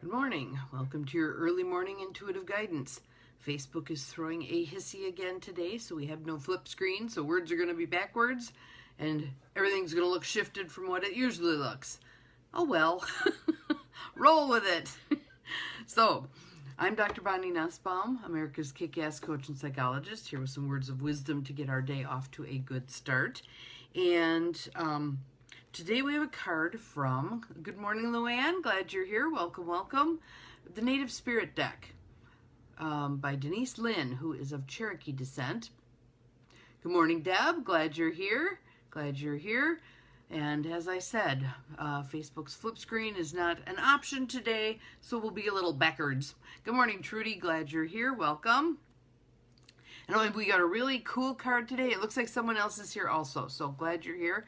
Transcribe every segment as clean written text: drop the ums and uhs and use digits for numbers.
Good morning. Welcome to your early morning intuitive guidance. Facebook is throwing a hissy again today, so we have no flip screen, so words are going to be backwards, and everything's going to look shifted from what it usually looks. Oh well, roll with it. So, I'm Dr. Bonnie Nussbaum, America's kick-ass coach and psychologist, here with some words of wisdom to get our day off to a good start. And today we have a card from, good morning Luann, glad you're here, welcome, welcome, the Native Spirit deck by Denise Lynn, who is of Cherokee descent. Good morning Deb, glad you're here, and as I said, Facebook's flip screen is not an option today, so we'll be a little backwards. Good morning Trudy, glad you're here, welcome. And we got a really cool card today. It looks like someone else is here also, so glad you're here.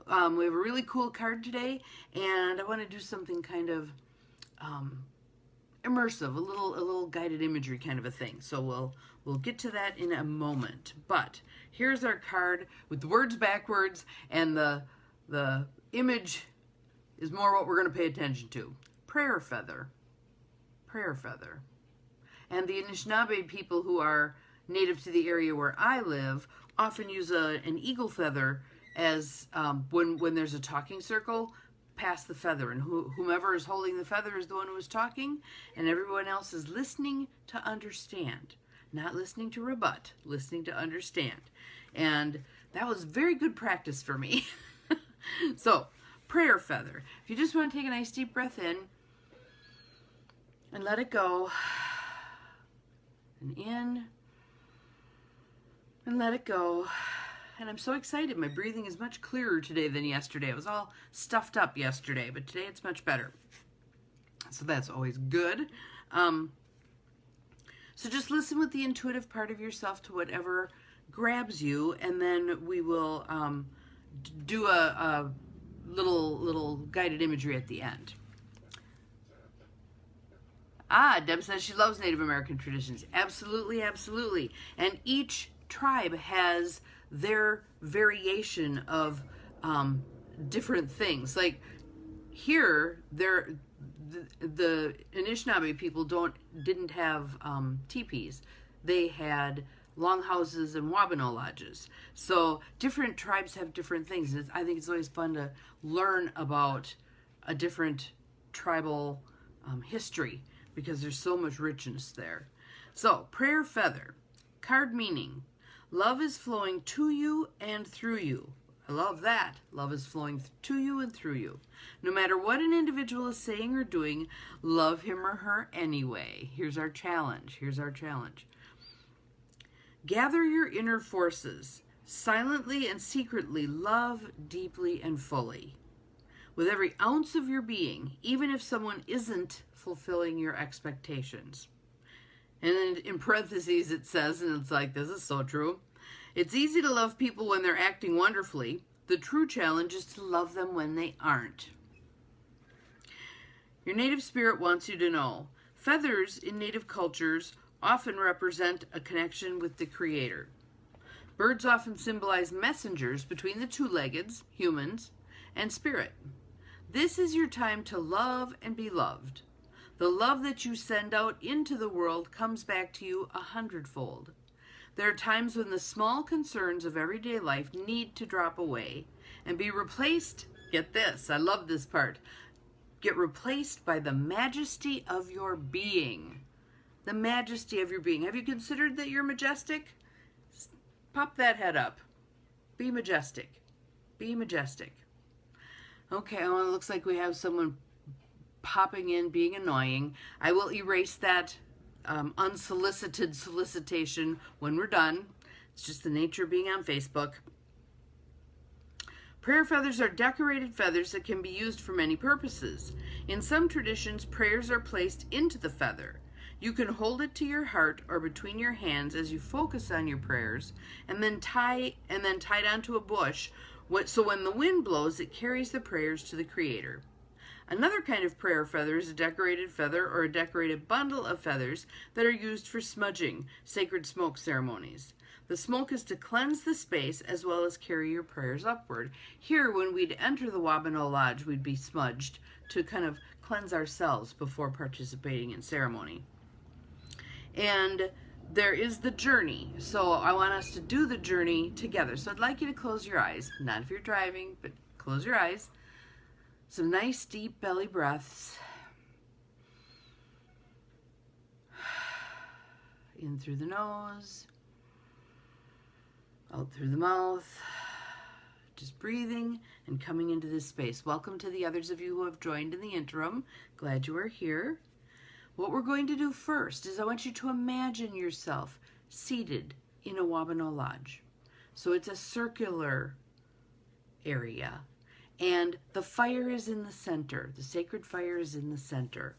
We have a really cool card today, and I want to do something kind of immersive, a little guided imagery kind of a thing. So we'll get to that in a moment. But here's our card with the words backwards, and the image is more what we're going to pay attention to. Prayer feather. Prayer feather. And the Anishinaabe people who are native to the area where I live often use an eagle feather as when there's a talking circle, pass the feather, and whomever is holding the feather is the one who is talking, and everyone else is listening to understand, not listening to rebut, listening to understand. And that was very good practice for me. So, prayer feather. If you just want to take a nice deep breath in and let it go, and in, and let it go. And I'm so excited. My breathing is much clearer today than yesterday. It was all stuffed up yesterday, but today it's much better. So that's always good. So just listen with the intuitive part of yourself to whatever grabs you, and then we will do a little guided imagery at the end. Deb says she loves Native American traditions. Absolutely, absolutely. And each tribe has their variation of different things. Like here, the Anishinaabe people didn't have teepees. They had longhouses and wabano lodges. So different tribes have different things. And I think it's always fun to learn about a different tribal history, because there's so much richness there. So, prayer feather. Card meaning. Love is flowing to you and through you. I love that. Love is flowing to you and through you. No matter what an individual is saying or doing, love him or her anyway. Here's our challenge. Gather your inner forces. Silently and secretly love deeply and fully. With every ounce of your being, even if someone isn't fulfilling your expectations. And then in parentheses it says, and it's like, this is so true, it's easy to love people when they're acting wonderfully. The true challenge is to love them when they aren't. Your native spirit wants you to know, feathers in native cultures often represent a connection with the Creator. Birds often symbolize messengers between the two-leggeds, humans, and spirit. This is your time to love and be loved. The love that you send out into the world comes back to you 100-fold. There are times when the small concerns of everyday life need to drop away and be replaced, get this, I love this part, get replaced by the majesty of your being. The majesty of your being. Have you considered that you're majestic? Pop that head up. Be majestic. Be majestic. Okay, well, it looks like we have someone popping in, being annoying. I will erase that unsolicited solicitation when we're done. It's just the nature of being on Facebook. Prayer feathers are decorated feathers that can be used for many purposes. In some traditions, prayers are placed into the feather. You can hold it to your heart or between your hands as you focus on your prayers, and then tie it onto a bush, so when the wind blows, it carries the prayers to the Creator. Another kind of prayer feather is a decorated feather or a decorated bundle of feathers that are used for smudging, sacred smoke ceremonies. The smoke is to cleanse the space as well as carry your prayers upward. Here, when we'd enter the Wabano Lodge, we'd be smudged to kind of cleanse ourselves before participating in ceremony. And there is the journey. So I want us to do the journey together. So I'd like you to close your eyes. Not if you're driving, but close your eyes. Some nice deep belly breaths. In through the nose. Out through the mouth. Just breathing and coming into this space. Welcome to the others of you who have joined in the interim. Glad you are here. What we're going to do first is I want you to imagine yourself seated in a Wabano Lodge. So it's a circular area, and the fire is in the center. The sacred fire is in the center.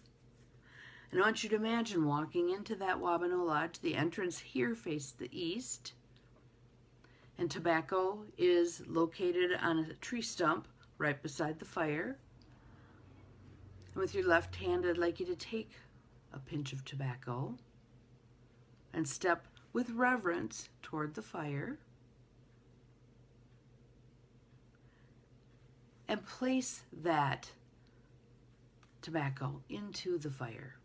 And I want you to imagine walking into that Wabano Lodge. The entrance here faces the east, and tobacco is located on a tree stump right beside the fire. And with your left hand, I'd like you to take a pinch of tobacco and step with reverence toward the fire and place that tobacco into the fire,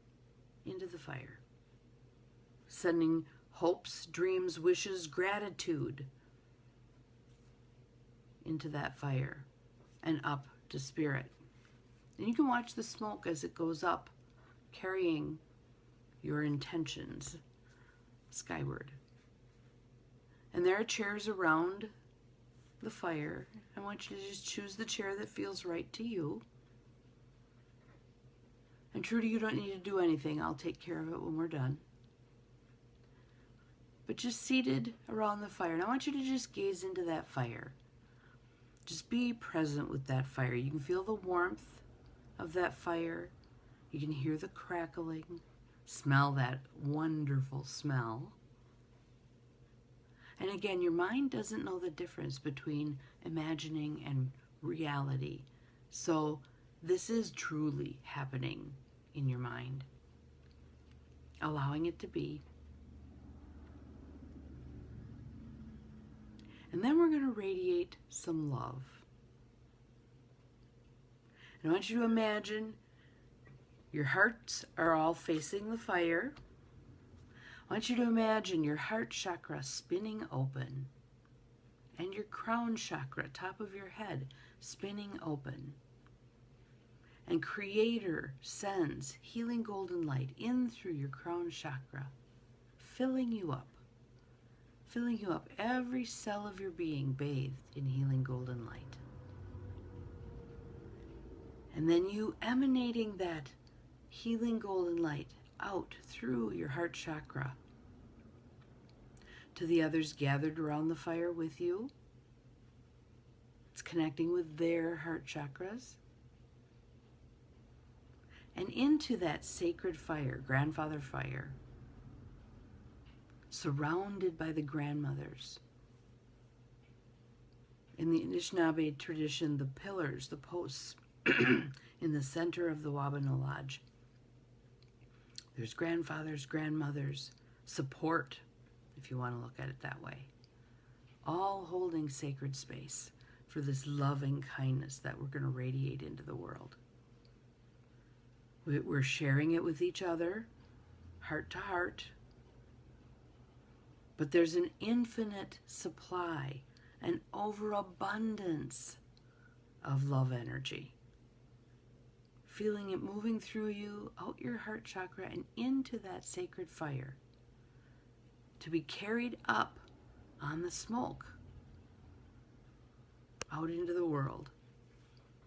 sending hopes, dreams, wishes, gratitude into that fire and up to spirit. And you can watch the smoke as it goes up, carrying your intentions skyward. And there are chairs around the fire. I want you to just choose the chair that feels right to you. And Trudy, you don't need to do anything. I'll take care of it when we're done. But just seated around the fire. And I want you to just gaze into that fire. Just be present with that fire. You can feel the warmth of that fire. You can hear the crackling, smell that wonderful smell. And again, your mind doesn't know the difference between imagining and reality. So this is truly happening in your mind. Allowing it to be. And then we're going to radiate some love. And I want you to imagine your hearts are all facing the fire. I want you to imagine your heart chakra spinning open and your crown chakra, top of your head, spinning open. And Creator sends healing golden light in through your crown chakra, filling you up, every cell of your being bathed in healing golden light. And then you emanating that healing golden light out through your heart chakra to the others gathered around the fire with you. It's connecting with their heart chakras. And into that sacred fire, grandfather fire, surrounded by the grandmothers. In the Anishinaabe tradition, the pillars, the posts in the center of the Wabano Lodge. There's grandfathers, grandmothers, support, if you want to look at it that way. All holding sacred space for this loving kindness that we're going to radiate into the world. We're sharing it with each other, heart to heart. But there's an infinite supply, an overabundance of love energy. Feeling it moving through you, out your heart chakra, and into that sacred fire. To be carried up on the smoke, out into the world.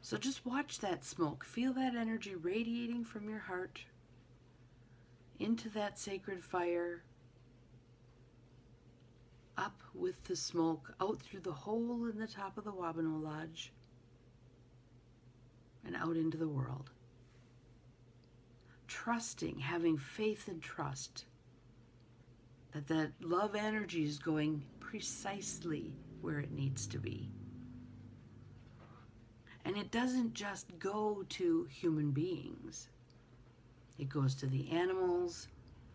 So just watch that smoke. Feel that energy radiating from your heart into that sacred fire, up with the smoke, out through the hole in the top of the Wabano Lodge, and out into the world. Trusting, having faith and trust that that love energy is going precisely where it needs to be. And it doesn't just go to human beings. It goes to the animals,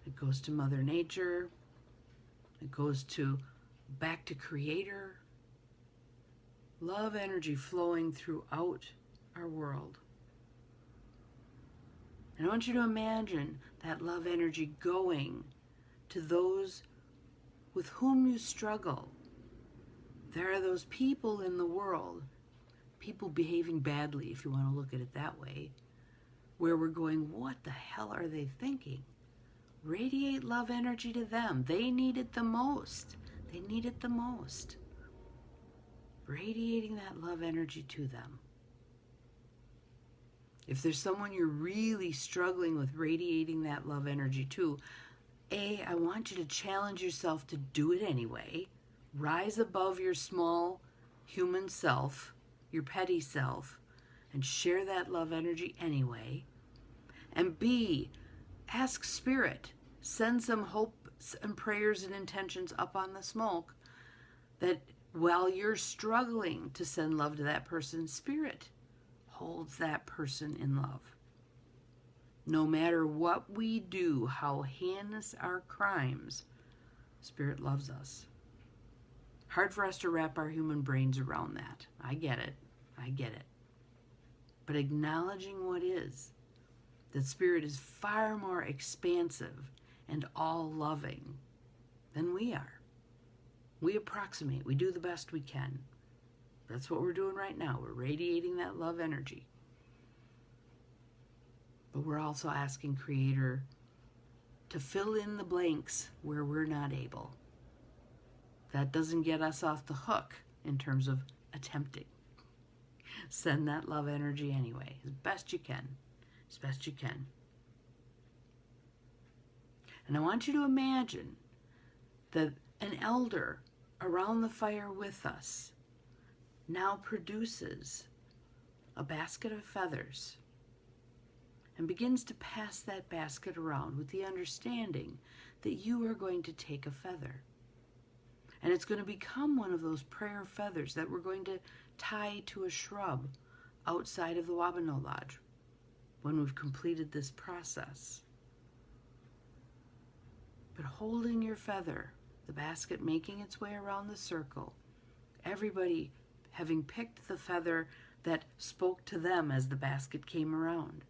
it goes to Mother Nature, it goes to back to Creator. Love energy flowing throughout our world. And I want you to imagine that love energy going to those with whom you struggle. There are those people in the world, people behaving badly, if you want to look at it that way, where we're going, what the hell are they thinking? Radiate love energy to them. They need it the most. They need it the most. Radiating that love energy to them. If there's someone you're really struggling with radiating that love energy to, I want you to challenge yourself to do it anyway. Rise above your small human self, your petty self, and share that love energy anyway. And B, ask Spirit, send some hopes and prayers and intentions up on the smoke that while you're struggling to send love to that person, Spirit holds that person in love. No matter what we do, how heinous our crimes, Spirit loves us. Hard for us to wrap our human brains around that. I get it. I get it. But acknowledging what is, that Spirit is far more expansive and all-loving than we are. We approximate. We do the best we can. That's what we're doing right now. We're radiating that love energy. But we're also asking Creator to fill in the blanks where we're not able. That doesn't get us off the hook in terms of attempting. Send that love energy anyway, as best you can. As best you can. And I want you to imagine that an elder around the fire with us now produces a basket of feathers and begins to pass that basket around with the understanding that you are going to take a feather. And it's going to become one of those prayer feathers that we're going to tie to a shrub outside of the Wabano Lodge when we've completed this process. But holding your feather, the basket making its way around the circle, everybody having picked the feather that spoke to them as the basket came around.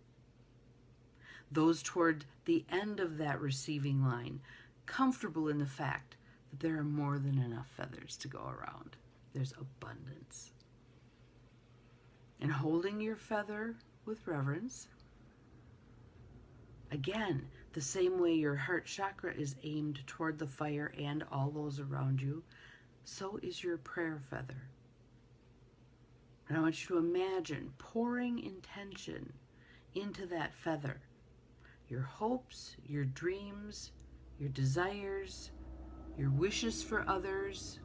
Those toward the end of that receiving line, comfortable in the fact that there are more than enough feathers to go around. There's abundance. And holding your feather with reverence, again, the same way your heart chakra is aimed toward the fire and all those around you, so is your prayer feather. And I want you to imagine pouring intention into that feather. Your hopes, your dreams, your desires, your wishes for others,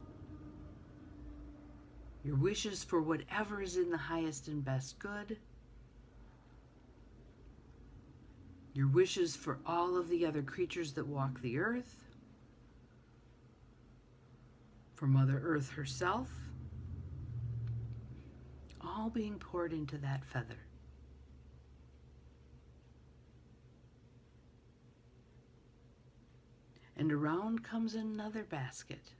your wishes for whatever is in the highest and best good, your wishes for all of the other creatures that walk the earth, for Mother Earth herself, all being poured into that feather. And around comes another basket.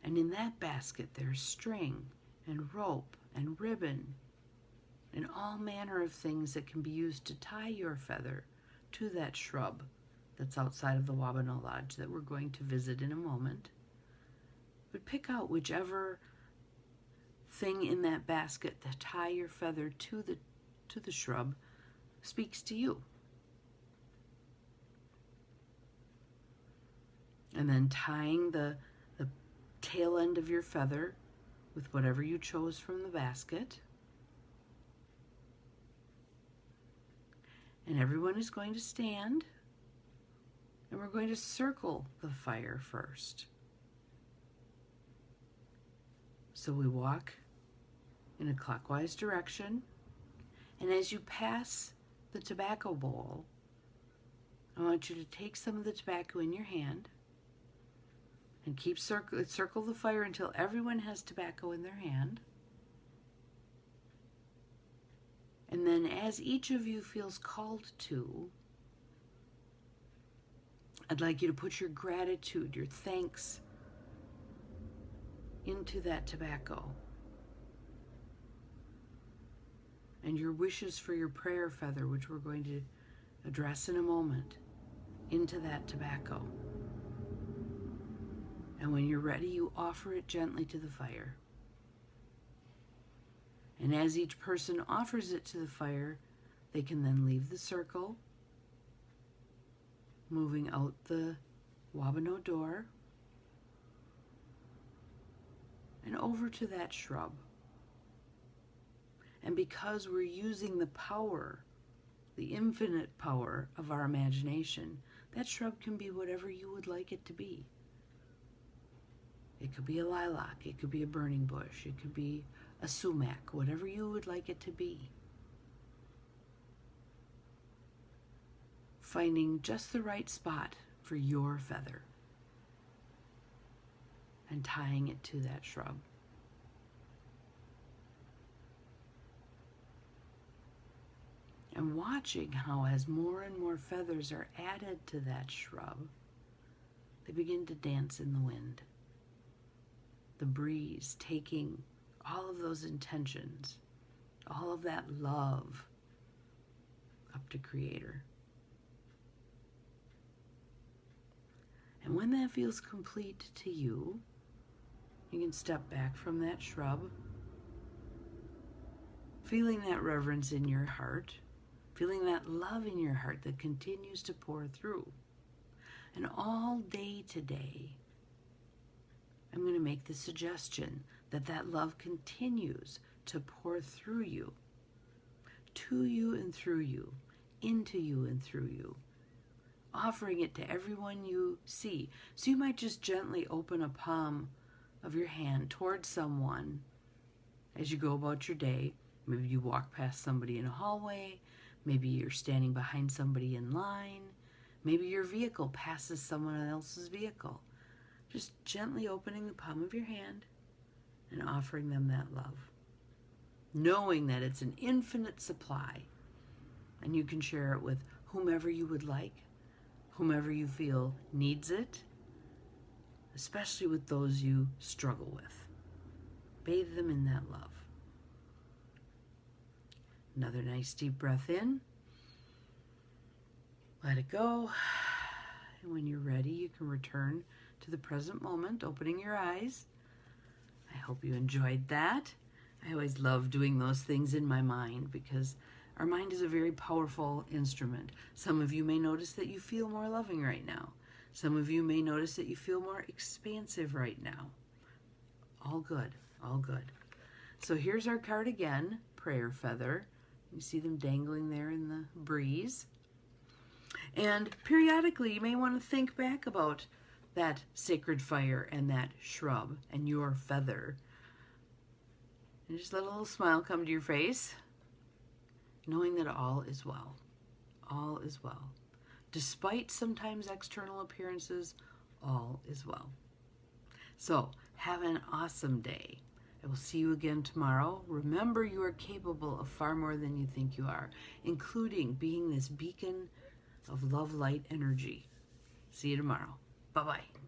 And in that basket there's string and rope and ribbon and all manner of things that can be used to tie your feather to that shrub that's outside of the Wabano Lodge that we're going to visit in a moment. But pick out whichever thing in that basket to tie your feather to the shrub speaks to you. And then tying the tail end of your feather with whatever you chose from the basket. And everyone is going to stand, and we're going to circle the fire first. So we walk in a clockwise direction, and as you pass the tobacco bowl, I want you to take some of the tobacco in your hand and keep circle the fire until everyone has tobacco in their hand. And then as each of you feels called to, I'd like you to put your gratitude, your thanks into that tobacco. And your wishes for your prayer feather, which we're going to address in a moment into that tobacco. And when you're ready, you offer it gently to the fire. And as each person offers it to the fire, they can then leave the circle, moving out the Wabano door and over to that shrub. And because we're using the power, the infinite power of our imagination, that shrub can be whatever you would like it to be. It could be a lilac, it could be a burning bush, it could be a sumac, whatever you would like it to be. Finding just the right spot for your feather and tying it to that shrub. And watching how as more and more feathers are added to that shrub, they begin to dance in the wind. The breeze taking all of those intentions, all of that love up to Creator. And when that feels complete to you, you can step back from that shrub, feeling that reverence in your heart, feeling that love in your heart that continues to pour through. And all day today, I'm going to make the suggestion that that love continues to pour through you, to you and through you, into you and through you, offering it to everyone you see. So you might just gently open a palm of your hand towards someone as you go about your day. Maybe you walk past somebody in a hallway. Maybe you're standing behind somebody in line. Maybe your vehicle passes someone else's vehicle. Just gently opening the palm of your hand and offering them that love, knowing that it's an infinite supply and you can share it with whomever you would like, whomever you feel needs it, especially with those you struggle with. Bathe them in that love. Another nice deep breath in. Let it go. And when you're ready, you can return to the present moment, opening your eyes. I hope you enjoyed that. I always love doing those things in my mind because our mind is a very powerful instrument. Some of you may notice that you feel more loving right now. Some of you may notice that you feel more expansive right now. All good, all good. So here's our card again, prayer feather. You see them dangling there in the breeze. And periodically you may want to think back about that sacred fire and that shrub and your feather. And just let a little smile come to your face, knowing that all is well. All is well. Despite sometimes external appearances, all is well. So, have an awesome day. I will see you again tomorrow. Remember, you are capable of far more than you think you are, including being this beacon of love, light, energy. See you tomorrow. Bye-bye.